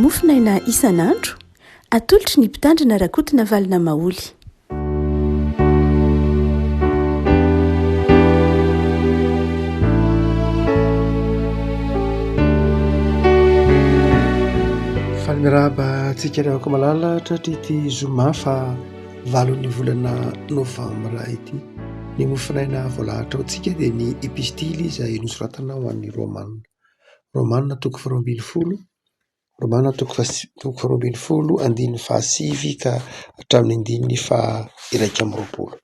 mofinaina isan'andro atolotry ny mpitandrina rakotina valina maoly. Miraba antsika rehefa malala tratrity zoma fa valon'ny volana novambra ity ny mofinaina voalahatra antsika dia ny epistily izay nosoratana ho an'ny romanina toko 12 romanina toko 12 andininy fahasivy ka hatramin'ny andininy faha-1 amby roapolo.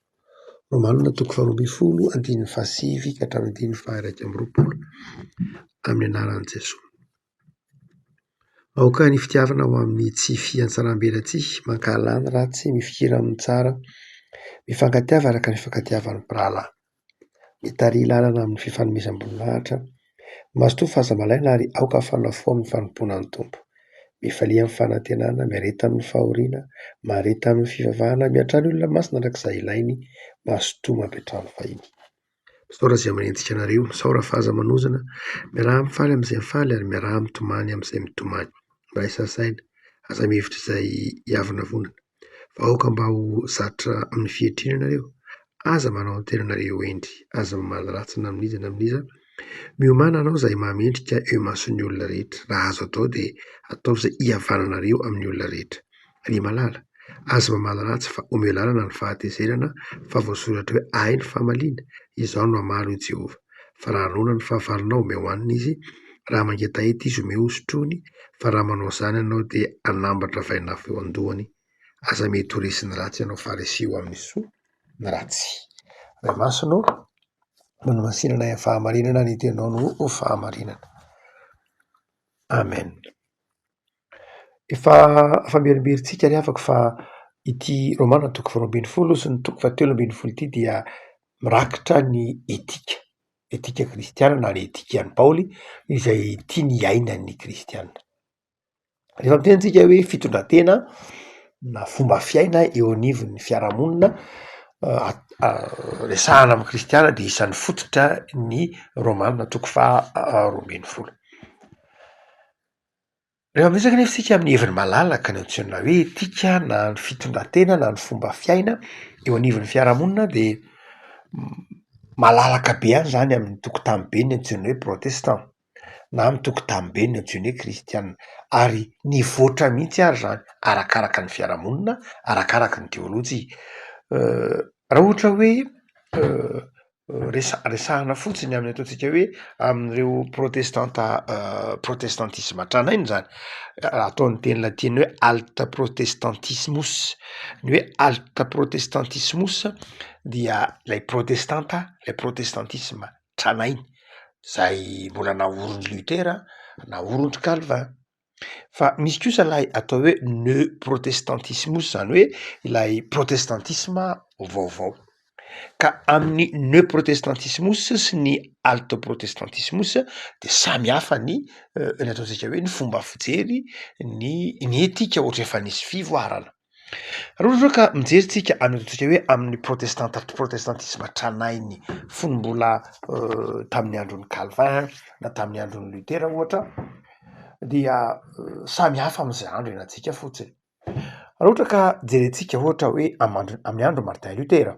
Romanina toko 12 andininy fahasivy ka hatramin'ny andininy faha-1 amby roapolo amin'ny anaran'i Jesosy. Aoka ny fitiavana ho amin'ny tsy fiantsaram-belatsia, mankalany ratsy, mifikira amin'ny tsara, mifankatiava araka ny fifankatiavan'ny mpirahalahy, mitary lalana amin'ny fifanomezam-boninahitra, mazotoa fahazamalaina ary aoka fanafo amin'ny fanompoana ny tompo, mifalia amin'ny fanantenana, miareta amin'ny fahoriana, mareta amin'ny fivavahana, miatrany olona masina arak'izay ilainy, mazotoa mampiatrano fahiny. Saora izay manentsika anareo, saora fahazamanozana, miaraha mifaly amin'izay mifaly ary miaraha mitomany amin'izay mitomany. Mba isasaina, aza mihevitra izay hiavana vonana. Vahoaka mba ho zatra amin'ny fietrina ianareo, aza manao ny tenanareo endry, aza mamaly ratsina amin'iza na amin'iza. Miomana anao izay mahamendrika eo mason'ny olona rehetra. Raha azo atao dia atao izay hihavananareo amin'ny olona rehetra. Ry malala, aza mamaly ratsy fa omeo lalana ny fahatezerana, fa voasoratra hoe ahy ny famaliana, izao no amaly ho Jehovah. Fa raha anona ny fahavalonao omeo anina izy, raha mangetaheta izy omeo sotrony, fa raha manao izany ianao dia anambatra vainafo eo andohany. Aza mety ho resy ny ratsy ianao fariseo amin'ny soa ny ratsy. Ray masonao no masinana ny fahamarinana, ny tenao no ho fahamarinana. Amen. Efa mierimberitsika ry afaka fa ity romanina toko 12 sy ny toko 13 ity dia mirakitra ny etika kristiana na ny etikan'i Paoly izay tiany hiaina ny kristiana. Rehefa mitentsika hoe fitondratena na fomba fiaina eo anivon'ny fiarahamonina, resahana amin'ny kristiana dia isan'ny fototra ny romanina toko 12. Rehefa miresaka nefa isika amin'ny heviny malalaka ny antsoina hoe etika na ny fitondratena na ny fomba fiaina eo anivon'ny fiarahamonina dia malalaka be any izany amin'ny tokontany ny antsoina hoe protestant na amin'ny tokontany be ny antsoina hoe kristiana, ary nivoatra mihitsy ary izany arakaraka ny fiarahamonina, arakaraka ny teolojia. Raha ohatra hoe resahana fotsiny amin'ny ataontsika hoe amin'ireo protestantisme tranainy izany, ataon'ny teny latiny hoe alta protestantismus. Ny hoe alta protestantismus dia ilay protestantisme tranainy izay mbola naoron'ny Lutera, naoron'ny Calvin. Fa misy kosa ilay atao hoe neo protestantismus, izany hoe ilay protestantisme vaovao. Ka amin'ny neo protestantismus sy ny alta protestantismus dia samy hafa ny ataontsika hoe ny fomba fijery, ny etika ohatra efa nisy fivoarana. Raha ohatra ka mijery tsika ataontsika hoe amin'ny protestantisme tranainy fony mbola tamin'ny andron'ny Calvin na tamin'ny andron'ny Lutera ohatra, dia samy hafa amin'izay andro ianantsika fotsiny. Raha ohatra ka jerentsika ohatra hoe amin'ny andro Martin Lutera,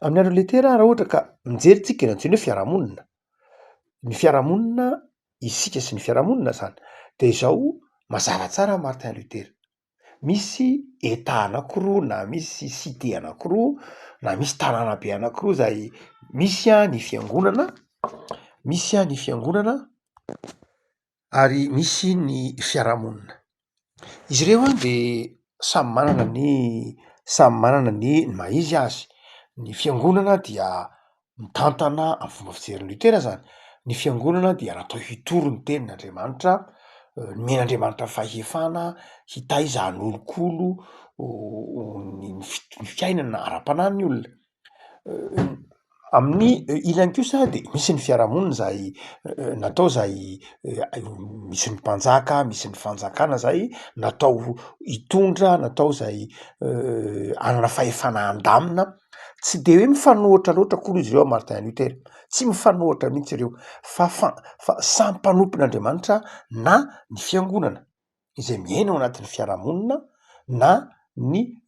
amin'ny andro Lutera raha ohatra ka mijerentsika ny antsoina hoe fiarahamonina, ny fiarahamonina isika sy ny fiarahamonina izany dia izao mazava tsara Martin Lutera. Misy État anankiroa na misy cité anankiroa na misy tanàna be anankiroa izay misy ny fiangonana ary misy ny fiarahamonina. Izy ireo dia samy manana ny maha izy azy. Ny fiangonana dia mitantana amin'ny fomba fijerin'ny Lutera izany. Ny fiangonana dia natao hitoro ny tenin'Andriamanitra, men'Andriamanitra fahefana, hitaiza ny olokolo ny fiainana ara-panahin'ny olona. Amin'ny ilany kosa dia misy ny fiarahamonina izay natao izay misy ny mpanjaka, misy ny fanjakana izay natao hitondra, natao izay hanana fahefana handamina tsy de hoe mifanohitra loatra koa izy ireo Martin Luther, tsy mifanohitra mihitsy ireo fa samy mpanompon'Andriamanitra na ny fiangonana izay miaina ao anatin'ny fiarahamonina na ny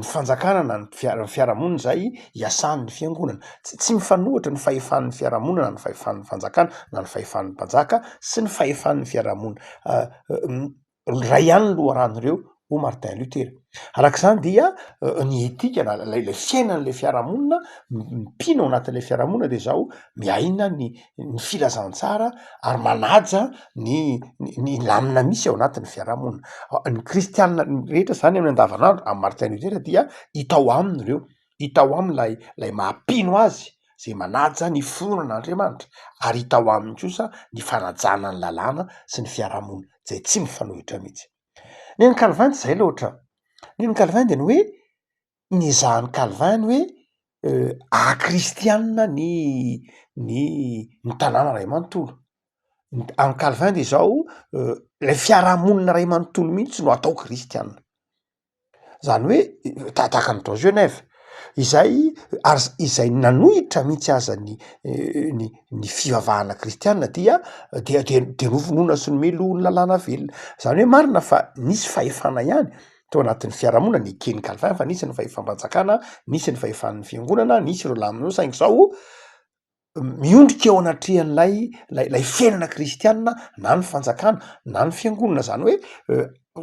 fanjakana na ny fiarahamonina zay iasan'ny fiangonana, tsy mifanohitra ny fahefan'ny fiarahamonina na ny fahefan'ny fanjakana na ny fahefan'ny mpanjaka sy ny fahefan'ny fiarahamonina ray ihany no loharan'ireo ho Martin Luther. Arak'izany dia ny etika na lay fiainan'le fiarahamonina mipino ao anatin'le fiarahamonina de zao miaina ny filazantsara ary manaja ny lamina misy ao anatin'ny fiarahamonina. Ny kristianina rehetra zany amin'ny andavanandro amin'ny Martin Luther dia hitao aminy ireo, hitao aminy lay mampino azy zay manaja ny finoan'Andriamanitra ary hitao aminy kosa ny fanajana ny lalàna sy ny fiarahamonina zay tsy mifanohitra mihitsy. Ny an'ny Calvin tsy zay loatra. Ny Calvin de ny hoe nizahan'ny Calvin ny hoe akristianina ny tanàna ray manontolo. An'ny Calvin de zao lay fiarahamonina ray manontolo mihitsy no atao kristianina. Zany hoe tahaka ny tao Genève izay nanohitra mihitsy aza ny fivavahana kristianina dia novonoina sy nomelo ny lalàna velona. Zany hoe marina fa nisy fahefana ihany tao anatin'ny fiarahamonina ny eken'ny Calvin fa nisy ny fahefam-panjakana, nisy ny fahefan'ny fiangonana, nisy ireo lamina saingy zao miondrika eo anatrehan'lay fiainana kristianina na ny fanjakana na ny fiangonana. Zany hoe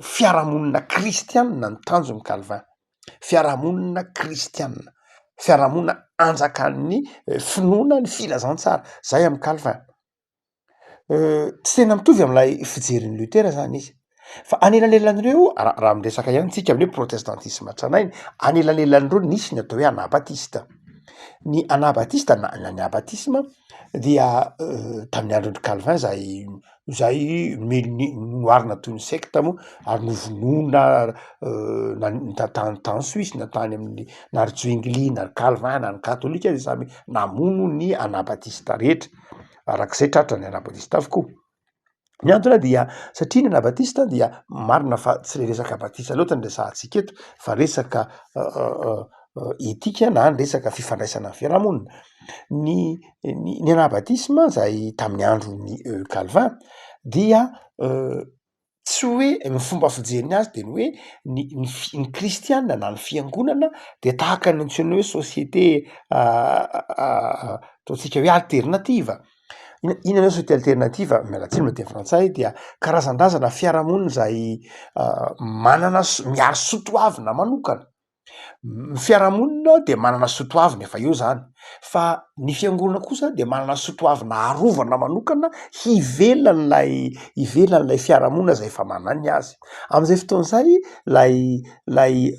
fiarahamonina kristianina ny tanjon'ny Calvin, fiarahamonina kristianina, fiarahamonina anjakan'ny finoana ny filazantsara, zay amin'ny Calvin. Tsy tena mitovy amin'ilay fijerin'ny Luther zany izy fa anelanelan'ireo raha miresaka ihany tsika amin'ny hoe protestantisme tranainy, anelanelan'ireo nisy ny atao hoe anabatista. Ny anabatista na ny abatisma dia tamin'ny andron'ny Calvin zay noarina toy ny secte moa ary novonoina natany Suisse na tany amin'ny na ry Zwingli na ry Calvin na ny katolika de samy namono ny anabatista rehetra arak'izay tratra ny anabatista avokoa. Ny antony dia satria ny anabatista dia marina fa tsy le resaka batista loatra ny resahantsika eto fa resaka etika na ny resaka fifandraisana amin'ny fiarahamonina. Ny anabatisma zay tamin'ny andron'ny Calvin dia tsy hoe ny fomba fijeriny azy de ny hoe ny kristianina na ny fiangonana de tahaka ny antsoina hoe société ataontsika hoe alternativa. Inona société alternativa miala tsiny amin'ny teny frantsay dia karazan-drazana fiarahamonina zay manana miaro soatoavina manokana. Ny fiarahamonina de manana soatoavina efa eo zany fa ny fiangonana kosa de manana soatoavina arovana manokana hivelan'lay fiarahamonina zay efa manana azy. Amin'izay fotoan'izay lay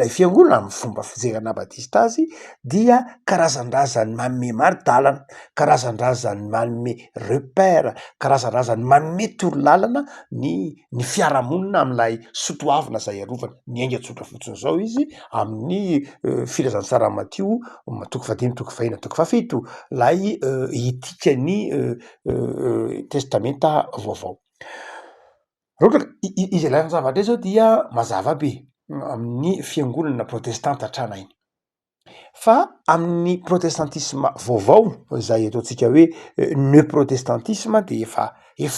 fiangonana amin'ny fomba fijerena anabatista azy dia karazan-drazany manome maridalana, karazan-drazany manome repère, karazan-drazany manome torolalana ny fiarahamonina amin'ilay soatoavina zay arovana. Ny aingana tsotra fotsiny zao izy amin'ny filazantsara Matthieu toko 5 toko 1 toko 7 lay etikany testamenta vaovao. Izy ilàny zavatra zao dia mazava be amin'ny fiangonana protestanta tranainy. Fa amin'ny protestantisme vaovao izay ataontsika hoe neoprotestantisme de efa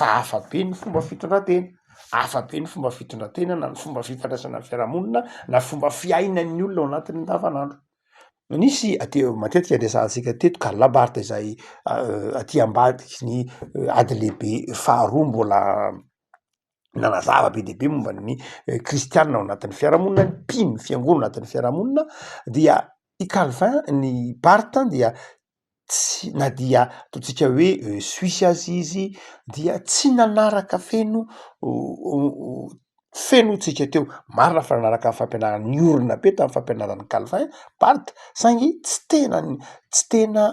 hafa be ny fomba fitondrantena, hafa be ny fomba fitondrantena na ny fomba fifandraisana amin'ny fiarahamonina na fomba fiainan'ny olona ao anatin'ny andavanandro. Nisy matetika resahantsika teto Karl Barth izay aty ambadiky ny ady lehibe faharoa mbola nanazava be dehibe momba ny kristianina ao anatin'ny fiarahamonina, ny mpino ny fiangonana ao anatin'ny fiarahamonina dia i Calvin ny Barth dia tsy na dia ataontsika hoe Suisse azy izy dia tsy nanaraka feno tsika teo marina fa nanaraka amin'ny fampianarana ny orina be tamin'ny fampianaran'ny Calvin Barth saingy tsy tena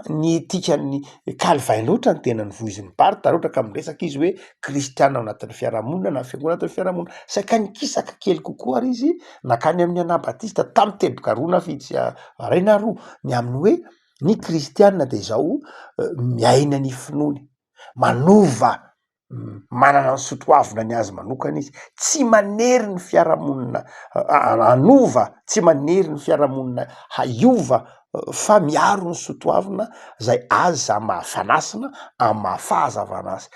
ny etikan'ny Calvin loatra ny tena nivoizin'ny Barth raha ohatra ka miresaka izy hoe kristianina ao anatin'ny fiarahamonina na fiangonana anatin'ny fiarahamonina saika nikisaka kely kokoa ary izy nakany amin'ny anabatista tamin'ny teboka-roa na vitsy ray na roa ny amin'ny hoe ny kristianina de zao miaina ny finoany manova manana ny sotoavina ny azy manokana izy, tsy manery ny fiarahamonina anova, tsy manery ny fiarahamonina haiova, fa miaro ny sotoavina zay azy amy mahafanasina amy mahafahazavana azy,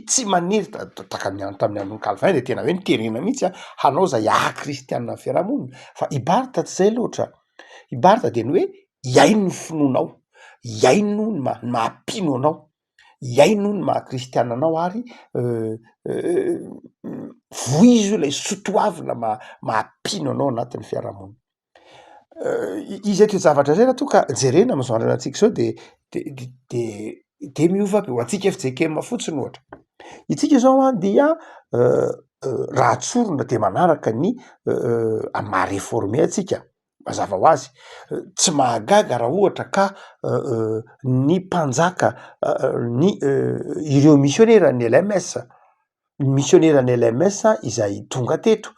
tsy manery takany tamin'ny andron'ny Calvin de tena hoe niterena mihitsy hanao zay kristianina ny fiarahamonina, fa i Barthes tsy zay loatra. I Barthes de ny hoe iaino ny finoanao, iaino ny mahampino anao, iaino ny mahakristianina anao ary voizo ilay sotoavina mahampino anao anatin'ny fiarahamonina. Izay toe-javatra zay raha toa ka jerena am'izao andro antsika zao de miova be ho antsika FJKM fotsiny ohatra. Itsika zao dia raha tsorona de manaraka ny maha réformé atsika, mazava ho azy, tsy mahagaga raha ohatra ka ny mpanjaka ireo missionnaire ny LMS, missionnaire ny LMS izay tonga teto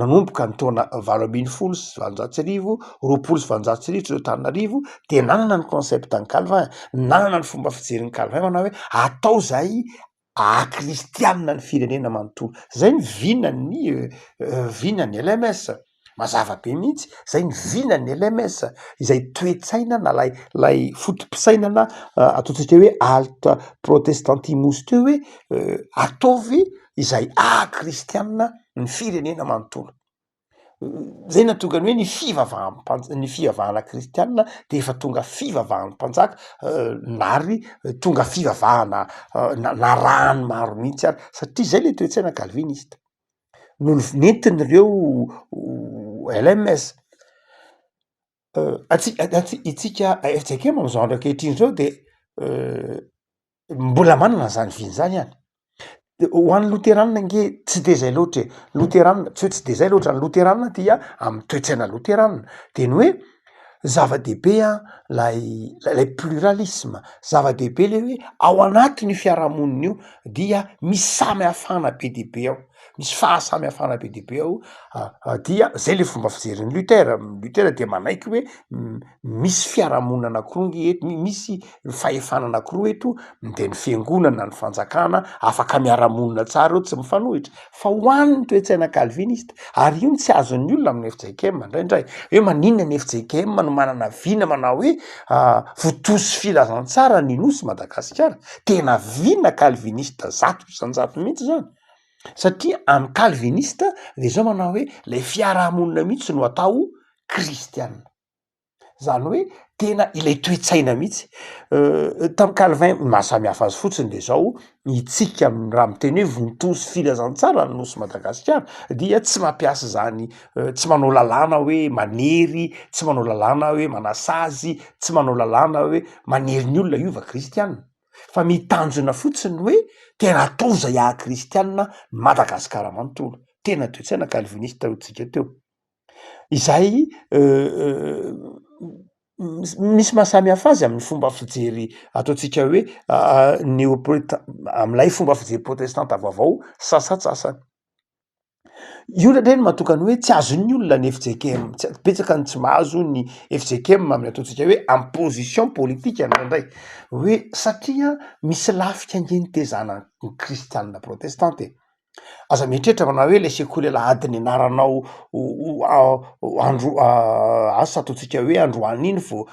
nanomboka ny taona 1870, 1870 Antananarivo, de nanana ny concept ny Calvin, nanana ny fomba fijery ny Calvin manao hoe atao zay akristianina ny firenena manontolo, zay ny vinany vinany LMS, mazava be mihitsy zay ny vinany LMS, izay toe-tsaina na lay fotom-pisainana ataontsika hoe alt protestantimus teo hoe ataovy izay kristianina ny firenena manontolo. Zay natonga ny hoe ny fivavahana kristianina de efa tonga fivavahan'ny mpanjaka nary tonga fivavahana narahany maro mihitsy ary satria zay le toe-tsaina calviniste nentin' ireo LMS. Itsika FJKM am'izao andro ankehitriny zao de mbola manana zany viny zany ihany. Ho an'ny loteranina nge tsy de zay loatra loteranina tsy de zay loatra ny loteranina dia amy toe-tsaina loteranina de ny hoe zava-dehibe lay pluralisme, zava-dehibe le hoe ao anatin'ny fiarahamonina io dia misy samy hafana be dehibe ao, misy fahasamy hafana be dehibe ao, dia zay le fomba fijerin'ny Lutera de manaiky hoe misy fiarahamonina anakiroa nge eto, misy fahefana anakiroa eto, de ny fiangonana, ny fanjakana afaka miara-monina tsara eo tsy mifanohitra, fa ho an'ny toe-tsaina calviniste ary io tsy azon'ny olona amin'ny FJKM indraindray hoe maninona ny FJKM no manana vina manao hoe votozy filazantsara ny nosy Madagasikara, tena vina calviniste zato isan-jato mihitsy zany, satria amy calviniste de zao manao hoe le fiarahamonina mihitsy no atao kristianina, zany hoe tena ilay toe-tsaina mihitsy. Tamy Calvin mahasamy hafa azy fotsiny de zao itsika raha miteny hoe vontozy filazantsara ny nosy Madagasikara dia tsy mampiasa zany, tsy manao lalàna hoe manery, tsy manao lalàna hoe manasazy, tsy manao lalàna hoe manery ny olona iova kristianina, fa mitanjona fotsiny hoe tena atao zay kristianina Madagasikara manontolo, tena toe-tsaina calviniste tsika teo. Izay misy mahasamy hafa azy amin'ny fomba fijery ataontsika hoe am'lay fomba fijery protestanta vaovao sasatsasany. Io ndraindray no mahatonga ny hoe tsy azon'ny olona ny FJKM, betsaka ny tsy mahazo ny FJKM amin'ny ataontsika hoe am position politika ndraindray, hoe satria misy lafika nge nitezana ny kristianina protestante. Aza mieritreritra manao hoe laissez-couler la ady nianaranao andro asa ataontsika hoe androany iny vo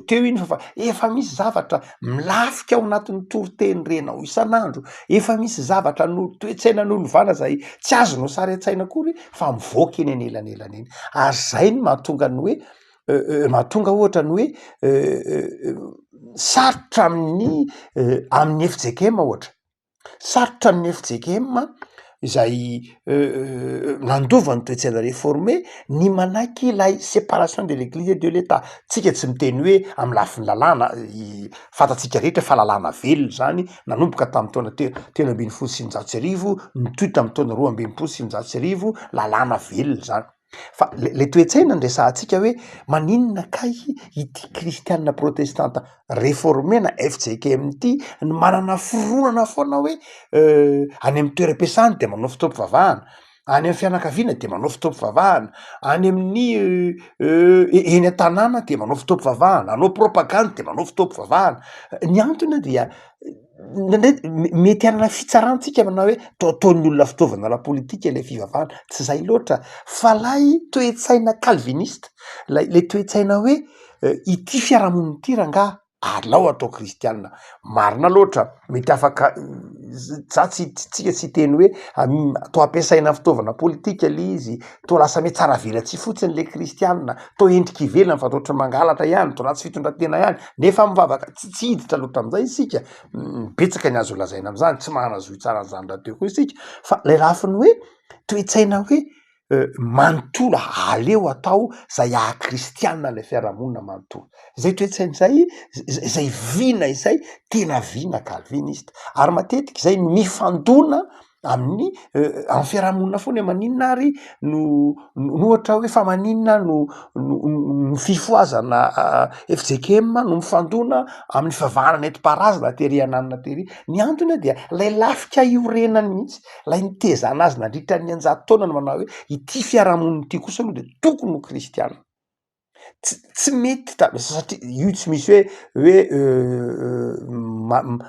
teo iny fa efa misy zavatra milafika ao anatin'ny toriteny renao isan'andro, efa misy zavatra no toe-tsaina n'olo-vana zay tsy azonao sary an-tsaina akory fa mivoaka eny anelanelana eny, ary zay ny mahatonga ny hoe mahatonga ohatra ny hoe sarotra amin'ny FJKM ohatra, sarotra amin'ny FJKM izay nandova ny toe-tsaina réformé ny manaiky lay séparation de l'église et de l'état, tsika tsy miteny hoe amy lafiny lalàna, fantatsika rehetra fa lalàna velona zany nanomboka tamy taona telo ambin'ny folo sy sivinjato sy arivo nitohy tamy taona roa ambin'ny folo sy sivinjato sy arivo, lalàna velona zany, fa le toe-tsaina nresahatsika hoe maninona kay ity kristianina protestanta réformé na FJKM ity ny manana fironana foana hoe any amy toeram-piasany de manao fitaoam-pivavahana, Any amin'ny fianakaviana de manao fitaovam-pivavahana, any amin'ny eny an-tanàna de manao fitaovam-pivavahana, anao propagande de manao fitaovam-pivavahana. Ny antony dia ndraindray mety hanana fitsarantsika manao hoe taotaon'ny olona fitaovana ara-politika ilay fivavahana, tsy zay loatra fa lay toe-tsaina calviniste, lay toe-tsaina hoe ity fiarahamonina ity rangaha alao atao kristianina. Marina loatra mety afaka za tsika tsy teny hoe to ampiasaina fitaovana politika le izy, to lasa me tsara velatsy fotsiny le kristianina, to endrika ivelany fa to ohatry mangalatra ihany, to ratsy fitondratena ihany, nefa mivavaka tsy hiditra loatra am'izay isika. Betsaka ny azo lazaina am'zany, tsy mahanazohy tsara an'izany rahateo koa isika, fa le lafiny hoe toe-tsaina hoe manontolo, aleo atao zay aha-kristianina le fiarahamonina manontolo. Zay toe-tsaina zay, zay vina izay tena vina calviniste. Ary matetika zay mifandona amin'ny fiarahamonina foana maninona ary no ohatra hoe fa maninona no fifoazana FJKM no mifandona amin'ny fivavahana nentim-paharazana tery ananina tery. Ny antony dia lay lafika iorenany mihitsy, lay nitezana azy nandritra ny 100 taona no manao hoe ity fiarahamonina ity kosa aloha de tokony ho kristianina. Tsy mety satria io tsy misy hoe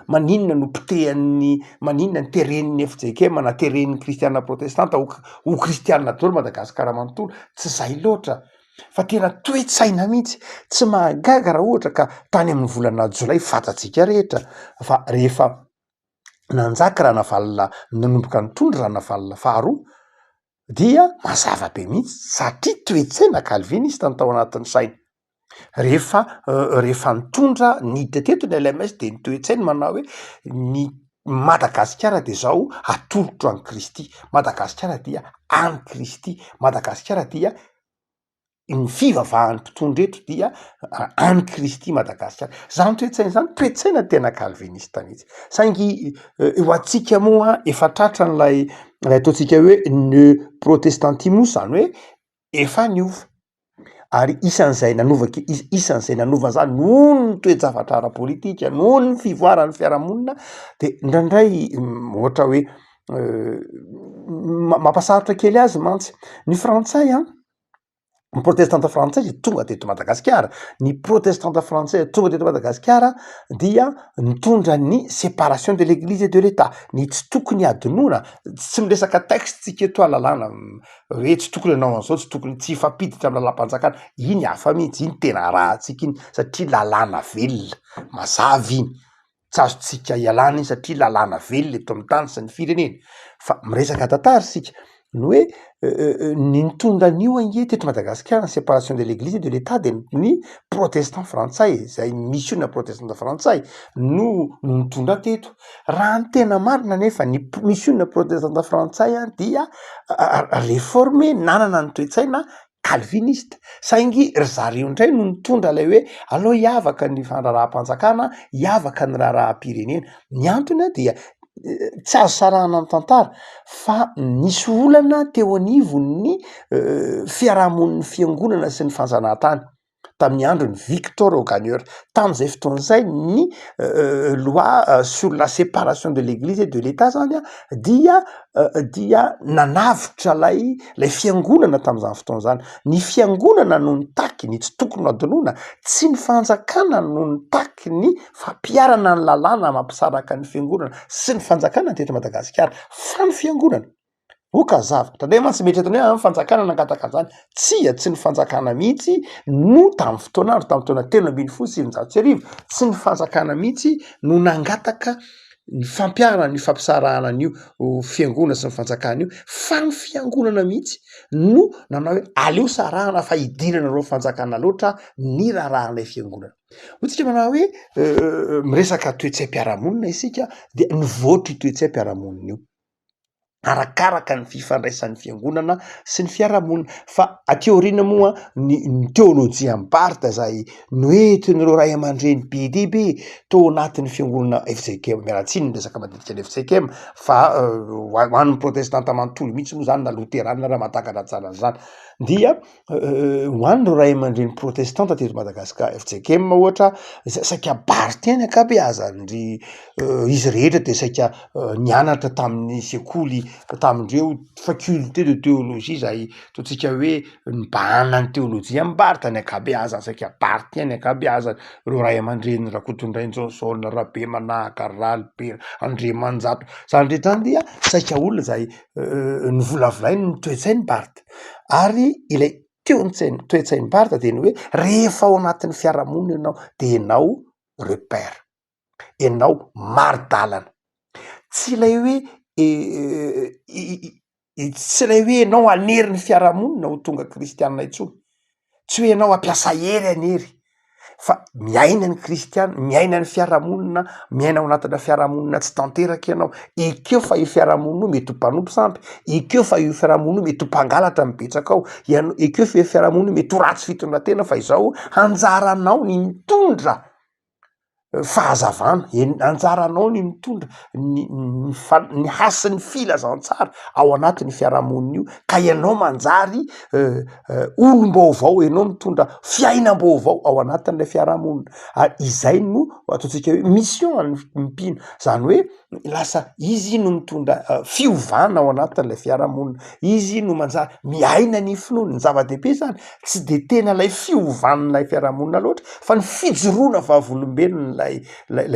maninona no pitehan'ny maninona ny tereniny FJKM na tereniny kristianina protestanta ho kristianina daholo Madagasikara manontolo. Tsy zay loatra fa tena toe-tsaina mihitsy, tsy mahagaga raha ohatra ka tany amin'ny volana jolay fantatsika rehetra fa rehefa nanjaka rana valina nanomboka nitondra rana valina faharoa dia mazava be mihitsy satria toe-tsaina calviniste ny tao anatin'ny saina. Rehefa nitondra niditra teto ny LMS de ny toe-tsaina manao hoe ny Madagasikara de zao atolotro an'i Kristy, Madagasikara dia any Kristy, Madagasikara dia ny fivavahan'ny mpitondra eto dia any Kristy Madagasikara. Zany toe-tsaina zany toe-tsaina tena calviniste mihitsy. Saingy eo atsika moa efa tratra n'lay ataontsika hoe ne protestantimus, zany hoe efa niova. Ary isan'izay nanova zany noho ny toe-javatra ara-politika, noho ny fivoaran'ny fiarahamonina de ndraindray ohatra hoe mampasarotra kely azy mantsy ny frantsay ny protestanta frantsay tonga teto Madagasikara, ny protestanta frantsay tonga teto Madagasikara dia nitondra ny séparation de l'église et de l'état, ny tsy tokony adinoana, tsy miresaka texte tsika eto alalàna hoe tsy tokony anao an'izao, tsy tokony tsy hifampiditra amin'ny lalam-panjakana, iny hafa mihitsy, iny tena rahantsika iny satria lalàna velona mazava iny, tsy azontsika ialana iny satria lalàna velona eto amin'ny tany sy ny firenena. Fa miresaka tantara sika ny hoe ny nitondra an'io ange teto Madagasikara ny séparation de l'église et de l'état de ny protestant frantsay, zay missionna protestanta frantsay no nitondra teto. Raha ny tena marina nefa ny missionna protestanta frantsay dia réformé, nanana ny toe-tsaina calviniste. Saingy ry zareo indray no nitondra lay hoe aleo hiavaka ny fandraraha-panjakana, hiavaka ny raharaha-pirenena. Ny antony dia tsy azo sarahana amin'ny tantara fa nisy olana teo anivon'ny fiarahamoniny fiangonana sy ny fanjanahantany tamin'ny andron'ny Victor Auganieur. Tamin'izay fotoan'izay ny loi sur la séparation de l'église et de l'état zany dia nanavitra lay fiangonana tamin'izany fotoan'izany. Ny fiangonana no nitaky ny tsy tokony adinoana, tsy ny fanjakana no nitaky ny fampiarana ny lalàna mampisaraka ny fiangonana sy ny fanjakana teto Madagasikara, fa ny fiangonana. Oka zavatra ndray mantsy mety atao hoe fanjakana nangataka an'izany, tsy ny fanjakana mihitsy no tamin'ny fotoan'andro, tamin'ny taona 3 tsy ny fanjakana mihitsy no nangataka ny fampiarana, ny fampisarahana an'io fiangonana sy ny fanjakana io, fa ny fiangonana mihitsy no nanao hoe aleo sarahana fa idirana reo fanjakana loatra ny raharan'ilay fiangonana. Hotsika manao hoe miresaka toe-tsaim-piarahamonina isika de nivoatra toe-tsaim -piarahamonina io arakaraka ny fifandraisan'ny fiangonana sy ny fiarahamonina. Fa aty aoriana moa ny teolojia mibarita zay noentin'ireo ray aman-dreny be dia be tao anatin'ny fiangonana FJKM, mialatsiny resaka matetika ny FJKM fa ho an'ny protestanta manontolo mihitsy moa zany na loterana raha mahatakatra tsara zany. dia hoany ro ray aman-dreny protestanta teto Madagasikara FJKM ohatra saika barity any ankabeazany ry izy rehetra de saika nianatra tamin'ny sekoly tamindreo faculté de théologie zay totsika hoe nibahana ny teolojia mibarita ny ankabeazany saika barity any ankabeazany ro ray aman-dreny Rakotondrainjoson Rabe Manahaka Ralibe Andriamanjato zany rehetra zany dia saika olona zay nivolavolainy ny toetsainy barita ary ilay toetsainy barita de ny hoe rehefa ao anatin'ny fiarahamonina ianao de ianao repère, ianao mari-dalana, tsy ilay hoe tsy ilay hoe ianao anery ny fiarahamonina ho tonga kristianina intsony, tsy hoe ianao ampiasa hery anery fa miaina ny kristianina, miaina ny fiarahamonina, miaina ao anatina fiarahamonina tsy tanteraka ianao, ekeo fa io fiarahamonina io mety ho mpanompo sampy, ekeo fa io fiarahamonina io mety ho mpangalatra mibetsaka ao, ekeo fa io fiarahamonina io mety ho ratsy fitondratena fa izao anjaranao ny mitondra fahazavana, anjaranao ny mitondra ny hasin'ny filazantsara ao anatin'ny fiarahamonina io ka ianao manjary olom-baovao, ianao mitondra fiainam-baovao ao anatin'ilay fiarahamonina ary izay no ataontsika hoe mission any mpino, zany hoe lasa izy no mitondra fiovana ao anatin'ilay fiarahamonina, izy no manjary miaina ny finoana, ny zava-dehibe zany tsy de tena lay fiovan'ilay fiarahamonina loatra fa ny fijoroana vavolombelona lay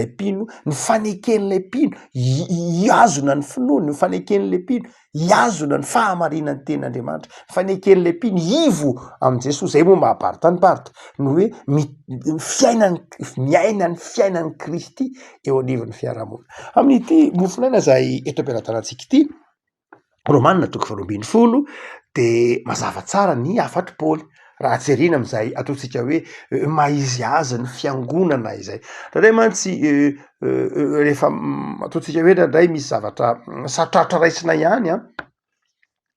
mpino, ny faneken'ilay mpino iazona ny finoany, ny faneken'ilay mpino iazona ny fahamarinan'ny ten'Andriamanitra, ny faneken'ilay mpino ivo amin' Jesosy, zay moa mahabarita ny barita no hoe miaina ny fiainan'ny Kristy eo anivon'ny fiarahamonina. Amin'ity mofinaina zay eto am-pianaranatsika ity Romanina 12 de mazava tsara ny afatry Paoly raha jerena am'izay ataontsika hoe maizy azy ny fiangonana izay ndray mantsy rehefa ataontsika hoe ndray misy zavatra sarotraritra raisina ihany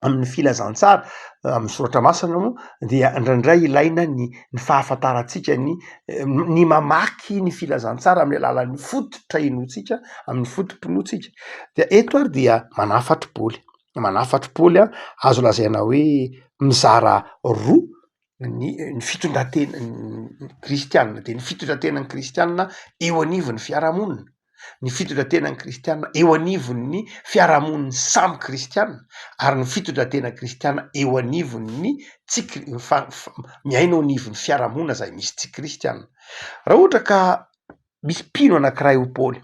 amin'ny filazantsara amin'ny soratra masina moa dia indraindray ilaina ny fahafantarantsika ny mamaky ny filazantsara amin'ny alalan'ny fototra inotsika amin'ny fotom-pinotsika dia eto ary dia manafatry Paoly azo lazaina hoe mizara roa ny fitondratena kristianina de ny fitondrantenan'ny kristianina eo anivon'ny fiarahamonina, ny fitondrantenan'ny kristianina eo anivon'ny fiarahamoniny samy kristianina ary ny fitondrantenan'ny kristianina eo anivon'ny miaina ao anivon'ny fiarahamonina zay misy tsy kristianina. Raha ohatra ka misy mpino anankiray ho Paoly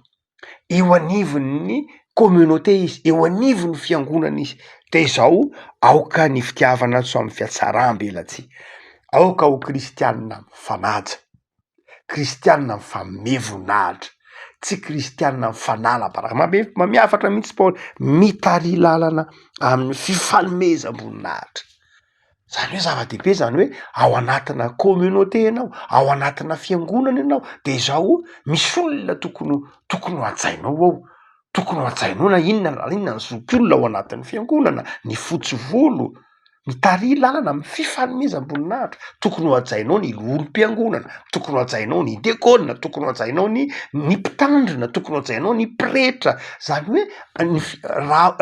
eo anivon'ny communauté izy, eo anivon'ny fiangonana izy de izao aoka ny fitiavana so amin'ny fiatsaram-belatsy, aoka ho kristianina mifanaja, kristianina mifamevonahitra, tsy kristianina mifanala-baraka, mamiafatra mihitsy Paoly, mitary lalana amin'ny fifanomezam-boninahitra. Zany hoe zava-dehibe zany hoe ao anatina communauté ianao, ao anatina fiangonana ianao de izao misy olona tokony ho hajainao ao, tokony ho hajainao na inona ny zokiolona ao anatin'ny fiangonana, ny fotsy volo, mitary lalana amin'ny fifanomezam-boninahitra, tokony ho hajainao ny olom-piangonana, tokony ho hajainao ny diakona, tokony ho hajainao ny mpitandrina, tokony ho hajainao ny pretra, zany hoe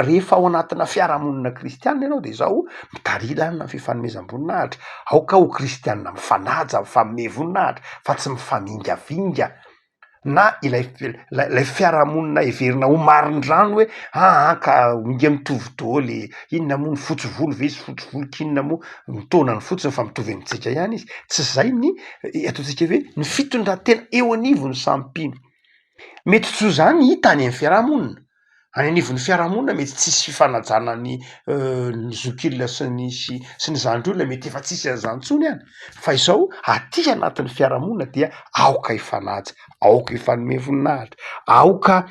rehefa ao anatina fiarahamonina kristianina ianao de izao mitary lalana amin'ny fifanomezam-boninahitra, aoka ho kristianina mifanaja, mifanome voninahitra fa tsy mifamingavinga na ilay fiarahamonina heverina ho marin-drano hoe ka minga mitovy daholo inona moa ny fotsy volo ve sy fotsy volo kinona moa mitonany fotsiny fa mitovy amintsika ihany izy, tsy zay ny ataontsika hoe ny fitondratena eo anivon'ny samy mpino. Mety tsy ho zany hita any amin'ny fiarahamonina, any anivon'ny fiarahamonina mety tsisy fifanajana ny zokilona sy ny zandry-olona mety efa tsisy an'izany intsony any fa izao aty anatin'ny fiarahamonina dia aoka ifanaja, aoka ifanome voninahitra, aoka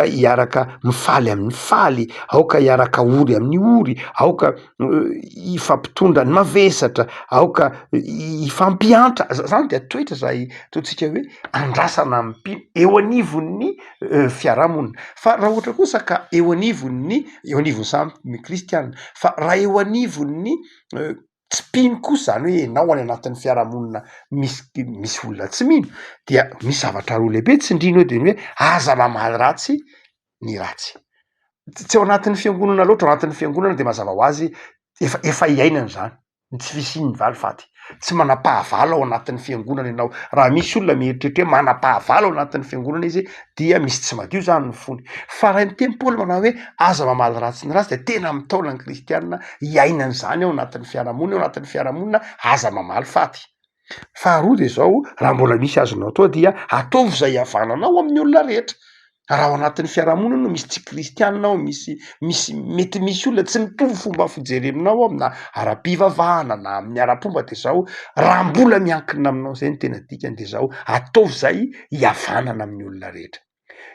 hiaraka mifaly amin'ny faly, aoka hiaraka ory amin'ny ory, aoka ifampitondra ny mavesatra, aoka ifampiantra, zany dia toetra zay ataontsika hoe andrasana amin'ny mpino eo anivon'ny fiarahamonina. Fa raha ohatra kosa ka eo anivon'ny samy kristianina fa raha eo anivon'ny tsy mpino kosa zany hoe ianao any anatin'ny fiarahamonina misy olona tsy mino dia misy zavatra roa lehibe tsindrina eo de ny hoe aza mamaly ratsy ny ratsy, tsy ao anatin'ny fiangonana loatra, ao anatin'ny fiangonana de mazava ho azy efa iainana zany tsy fisiany valy faty tsy manam-pahavalo ao anatin'ny fiangonana ianao raha misy olona mieritreritra hoe manam-pahavalo ao anatin'ny fiangonana izy dia misy tsy madio zany ny fony fa raha ny teny Paoly manao hoe aza mamaly ratsy ny ratsy de tena mitaona ny kristianina iainany zany ao anatin'ny fiarahamonina ao anatin'ny fiarahamonina aza mamaly faty. Faharoa de zao raha mbola misy azonao atao dia ataovy zay havananao amin'ny olona rehetra. Raha ao anatin'ny fiarahamonina no misy tsy kristianina ao misy mety misy olona tsy mitovy fomba fijery aminao amina ara-pivavahana na amin'ny ara-pomba de zao raha mbola miankina aminao zay ny tena dikany de zao ataovy zay hiavanana amin'ny olona rehetra.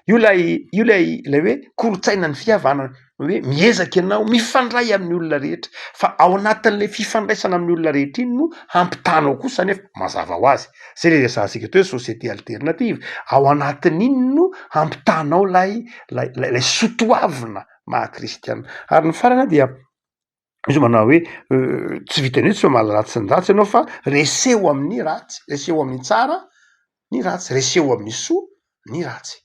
Io lay hoe kolotsaina ny fihavanana hoe miezaka ianao mifandray amin'ny olona rehetra fa ao anatin'le fifandraisana amin'ny olona rehetra iny no hampitanao kosa nefa mazava ho azy zay le resahantsika teo société alternative ao anatin'iny no hampitanao lay sotoavina maha-kristianina ary ny farana dia izy manao hoe tsy vitany hoe tsy mamaly ratsy ny ratsy ianao fa reseho amin'ny ratsy reseho amin'ny tsara ny ratsy reseho amin'ny soa ny ratsy.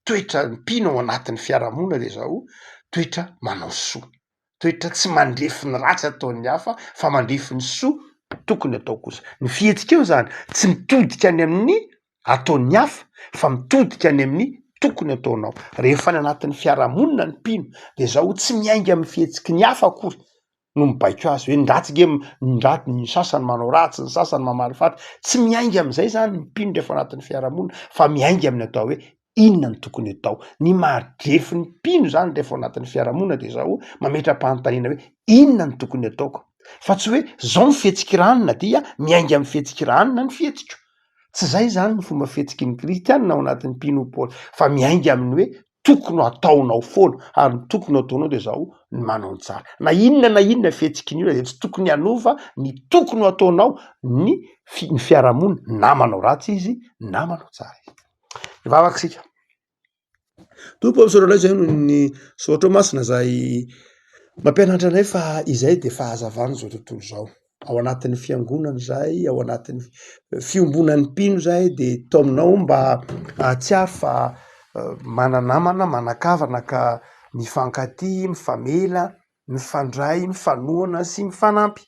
Toetra mpino ao anatin'ny fiarahamonina de zao toetra manao soa, toetra tsy mandrefy ny ratsy ataon'ny hafa fa mandrefy ny soa tokony atao kosa. Ny fihetsika eo zany tsy mitodika any amin'ny ataon'ny hafa fa mitodika any amin'ny tokony ataonao. Rehefa ny anatin'ny fiarahamonina ny mpino de zao tsy miainga amin'ny fihetsiky ny hafa akory no mibaiko azy hoe ny sasany manao ratsy ny sasany mamaly faty tsy miainga amin'izay zany ny mpino rehefa anatin'ny fiarahamonina fa miainga amin'ny atao hoe inona ny tokony atao. Ny mahdrefy ny mpino zany rehefa anatin'ny fiarahamonina de zao mametra-panontaniana hoe inona ny tokony ataoko fa tsy hoe zao ny fihetsiky ranona dia miainga amin'ny fihetsiky ranona ny fihetsiko. Tsy zay zany ny fomba fihetsiky ny kristianina ao anatin'ny mpino Paoly fa miainga amin'ny hoe tokony ataonao foana ary ny tokony ataonao de zao ny manao tsara na inona fihetsiky ny olona de tsy tokony hanova ny tokony ataonao ny fiarahamonina na manao ratsy izy na manao tsara izy. Vavaksika tompo am'soralay zay no ny sotra masina zay mampianatra anay fa izay de fahazavana zao tontolo zao ao anatin'ny fiangonana zay ao anatin'ny fiombonan'ny mpino zay de tao aminao mba tsy ary fa mananamana manakavana ka mifankaty mifamela mifandray mifanohana sy mifanampy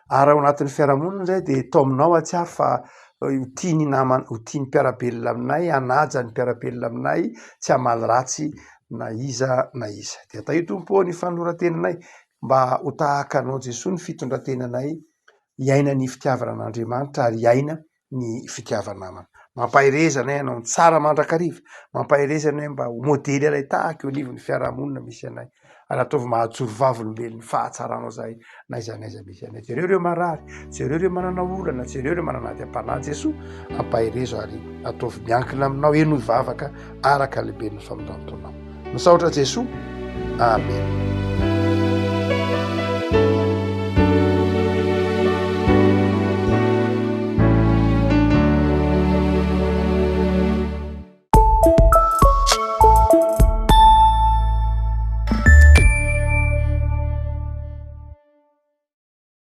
ary ao anatin'ny fiarahamonina zay de tao aminao atsiary fa ho tiany namana ho tiany mpiarabelona aminay hanaja ny mpiarabelona aminay tsy hamaly ratsy na iza de atao io tompo ny fanorantenanay mba ho tahaka anao Jesosy ny fitondrantenanay iaina ny fitiavana an'Andriamanitra ary iaina ny fitiavana namana. Mampahirezanay anao ny tsara mandrakariva mampahirezanay mba ho modely alay tahaka eo anivon'ny fiarahamonina misy anay ary ataovy mahajoro vavolombelon'ny fahatsaranao zay na iza misy anay. Jereo ireo marary jereo manana olana jereo ireo manana ady Jesosy ampahirezo ary ataovy miankina aminao eno ivavaka araka lehiben'ny famindrantona. Misaotra Jesosy. Amen.